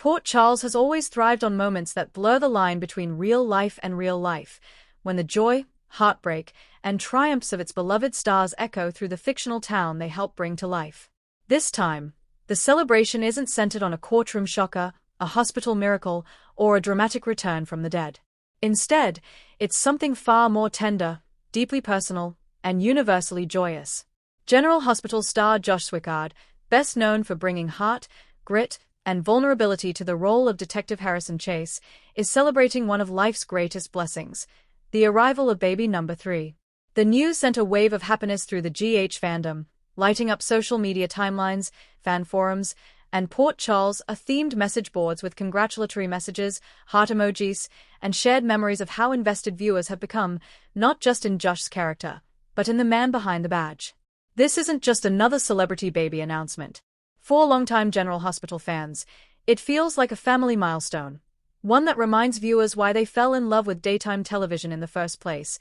Port Charles has always thrived on moments that blur the line between real life and real life, when the joy, heartbreak, and triumphs of its beloved stars echo through the fictional town they help bring to life. This time, the celebration isn't centered on a courtroom shocker, a hospital miracle, or a dramatic return from the dead. Instead, it's something far more tender, deeply personal, and universally joyous. General Hospital star Josh Swickard, best known for bringing heart, grit, and vulnerability to the role of Detective Harrison Chase, is celebrating one of life's greatest blessings, the arrival of baby number 3. The news sent a wave of happiness through the GH fandom, lighting up social media timelines, fan forums, and Port Charles themed message boards with congratulatory messages, heart emojis, and shared memories of how invested viewers have become, not just in Josh's character, but in the man behind the badge. This isn't just another celebrity baby announcement. For longtime General Hospital fans, it feels like a family milestone, one that reminds viewers why they fell in love with daytime television in the first place,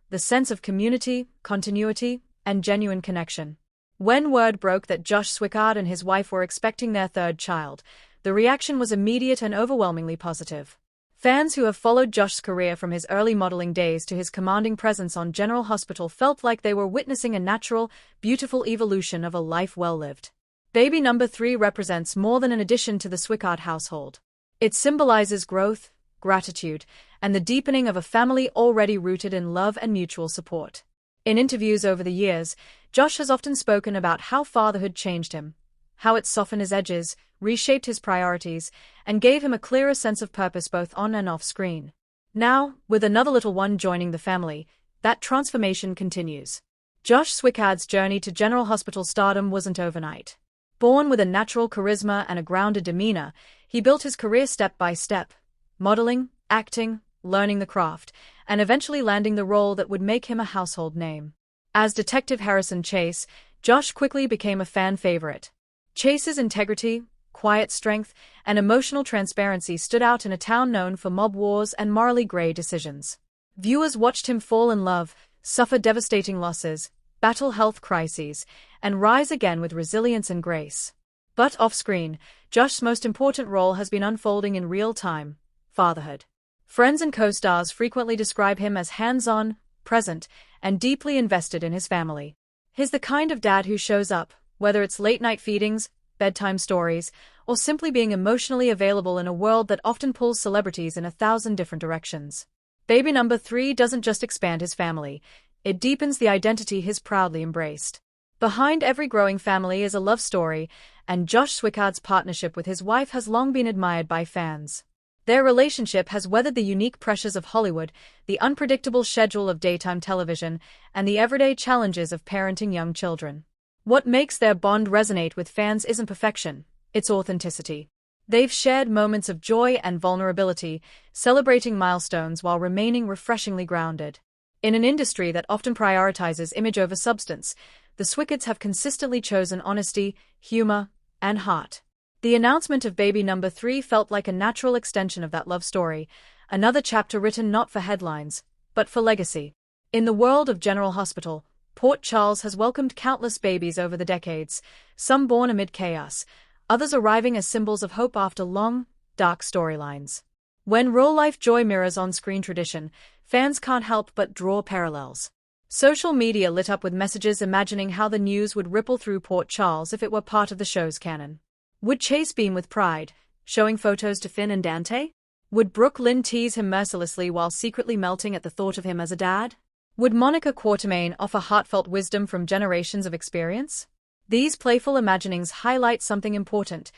the sense of community, continuity, and genuine connection. When word broke that Josh Swickard and his wife were expecting their third child, the reaction was immediate and overwhelmingly positive. Fans who have followed Josh's career from his early modeling days to his commanding presence on General Hospital felt like they were witnessing a natural, beautiful evolution of a life well lived. Baby number 3 represents more than an addition to the Swickard household. It symbolizes growth, gratitude, and the deepening of a family already rooted in love and mutual support. In interviews over the years, Josh has often spoken about how fatherhood changed him, how it softened his edges, reshaped his priorities, and gave him a clearer sense of purpose both on and off screen. Now, with another little one joining the family, that transformation continues. Josh Swickard's journey to General Hospital stardom wasn't overnight. Born with a natural charisma and a grounded demeanor, he built his career step by step, modeling, acting, learning the craft, and eventually landing the role that would make him a household name. As Detective Harrison Chase, Josh quickly became a fan favorite. Chase's integrity, quiet strength, and emotional transparency stood out in a town known for mob wars and morally gray decisions. Viewers watched him fall in love, suffer devastating losses, battle health crises, and rise again with resilience and grace. But off-screen, Josh's most important role has been unfolding in real time: fatherhood. Friends and co-stars frequently describe him as hands-on, present, and deeply invested in his family. He's the kind of dad who shows up, whether it's late-night feedings, bedtime stories, or simply being emotionally available in a world that often pulls celebrities in 1,000 different directions. Baby number 3 doesn't just expand his family, it deepens the identity he's proudly embraced. Behind every growing family is a love story, and Josh Swickard's partnership with his wife has long been admired by fans. Their relationship has weathered the unique pressures of Hollywood, the unpredictable schedule of daytime television, and the everyday challenges of parenting young children. What makes their bond resonate with fans isn't perfection, it's authenticity. They've shared moments of joy and vulnerability, celebrating milestones while remaining refreshingly grounded. In an industry that often prioritizes image over substance, the Swickards have consistently chosen honesty, humor, and heart. The announcement of baby number 3 felt like a natural extension of that love story, another chapter written not for headlines, but for legacy. In the world of General Hospital, Port Charles has welcomed countless babies over the decades, some born amid chaos, others arriving as symbols of hope after long, dark storylines. When real-life joy mirrors on-screen tradition, fans can't help but draw parallels. Social media lit up with messages imagining how the news would ripple through Port Charles if it were part of the show's canon. Would Chase beam with pride, showing photos to Finn and Dante? Would Brooke Lynn tease him mercilessly while secretly melting at the thought of him as a dad? Would Monica Quartermain offer heartfelt wisdom from generations of experience? These playful imaginings highlight something important.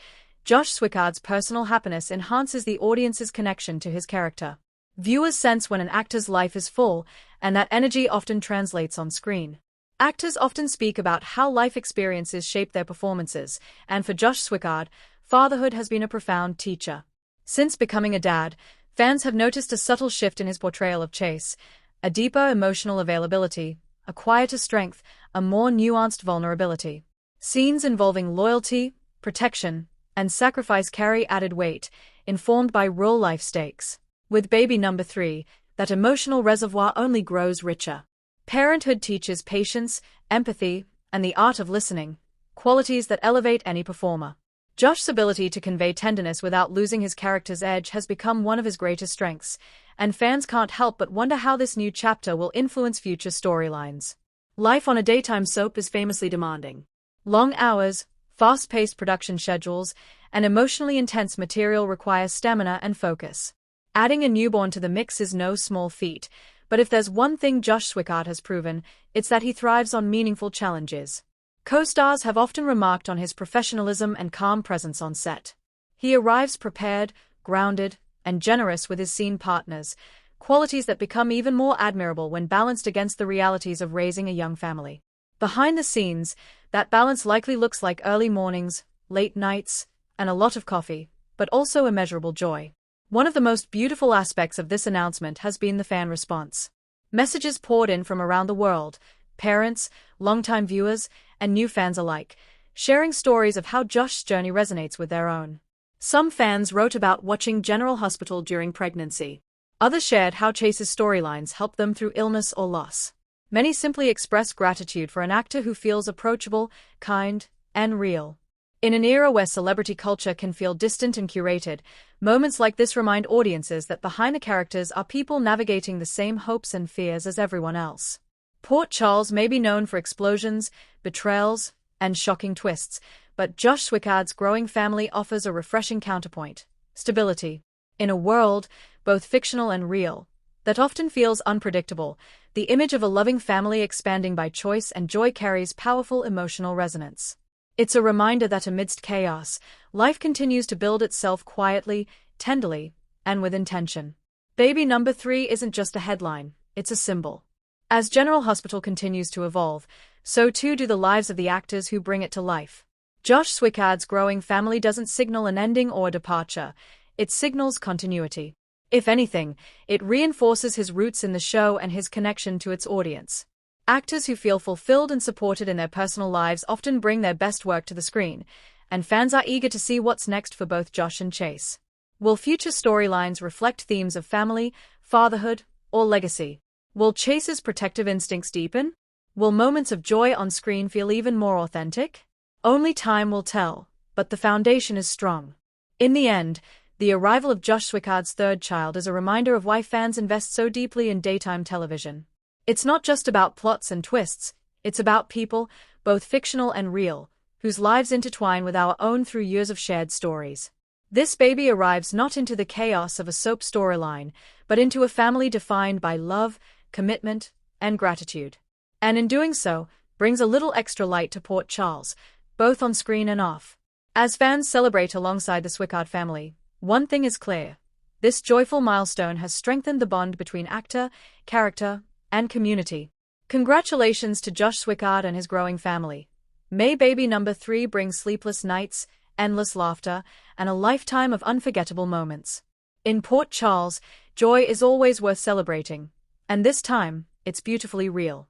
Josh Swickard's personal happiness enhances the audience's connection to his character. Viewers sense when an actor's life is full, and that energy often translates on screen. Actors often speak about how life experiences shape their performances, and for Josh Swickard, fatherhood has been a profound teacher. Since becoming a dad, fans have noticed a subtle shift in his portrayal of Chase, a deeper emotional availability, a quieter strength, a more nuanced vulnerability. Scenes involving loyalty, protection, and sacrifice carry added weight, informed by real-life stakes. With baby number 3, that emotional reservoir only grows richer. Parenthood teaches patience, empathy, and the art of listening, qualities that elevate any performer. Josh's ability to convey tenderness without losing his character's edge has become one of his greatest strengths, and fans can't help but wonder how this new chapter will influence future storylines. Life on a daytime soap is famously demanding. Long hours, fast-paced production schedules, and emotionally intense material require stamina and focus. Adding a newborn to the mix is no small feat, but if there's one thing Josh Swickard has proven, it's that he thrives on meaningful challenges. Co-stars have often remarked on his professionalism and calm presence on set. He arrives prepared, grounded, and generous with his scene partners, qualities that become even more admirable when balanced against the realities of raising a young family. Behind the scenes, that balance likely looks like early mornings, late nights, and a lot of coffee, but also immeasurable joy. One of the most beautiful aspects of this announcement has been the fan response. Messages poured in from around the world, parents, longtime viewers, and new fans alike, sharing stories of how Josh's journey resonates with their own. Some fans wrote about watching General Hospital during pregnancy. Others shared how Chase's storylines helped them through illness or loss. Many simply expressed gratitude for an actor who feels approachable, kind, and real. In an era where celebrity culture can feel distant and curated, moments like this remind audiences that behind the characters are people navigating the same hopes and fears as everyone else. Port Charles may be known for explosions, betrayals, and shocking twists, but Josh Swickard's growing family offers a refreshing counterpoint: stability. In a world, both fictional and real, that often feels unpredictable, the image of a loving family expanding by choice and joy carries powerful emotional resonance. It's a reminder that amidst chaos, life continues to build itself quietly, tenderly, and with intention. Baby number 3 isn't just a headline, it's a symbol. As General Hospital continues to evolve, so too do the lives of the actors who bring it to life. Josh Swickard's growing family doesn't signal an ending or a departure, it signals continuity. If anything, it reinforces his roots in the show and his connection to its audience. Actors who feel fulfilled and supported in their personal lives often bring their best work to the screen, and fans are eager to see what's next for both Josh and Chase. Will future storylines reflect themes of family, fatherhood, or legacy? Will Chase's protective instincts deepen? Will moments of joy on screen feel even more authentic? Only time will tell, but the foundation is strong. In the end, the arrival of Josh Swickard's third child is a reminder of why fans invest so deeply in daytime television. It's not just about plots and twists, it's about people, both fictional and real, whose lives intertwine with our own through years of shared stories. This baby arrives not into the chaos of a soap storyline, but into a family defined by love, commitment, and gratitude. And in doing so, brings a little extra light to Port Charles, both on screen and off. As fans celebrate alongside the Swickard family, one thing is clear: this joyful milestone has strengthened the bond between actor, character, and community. Congratulations to Josh Swickard and his growing family. May baby number 3 bring sleepless nights, endless laughter, and a lifetime of unforgettable moments. In Port Charles, joy is always worth celebrating, and this time, it's beautifully real.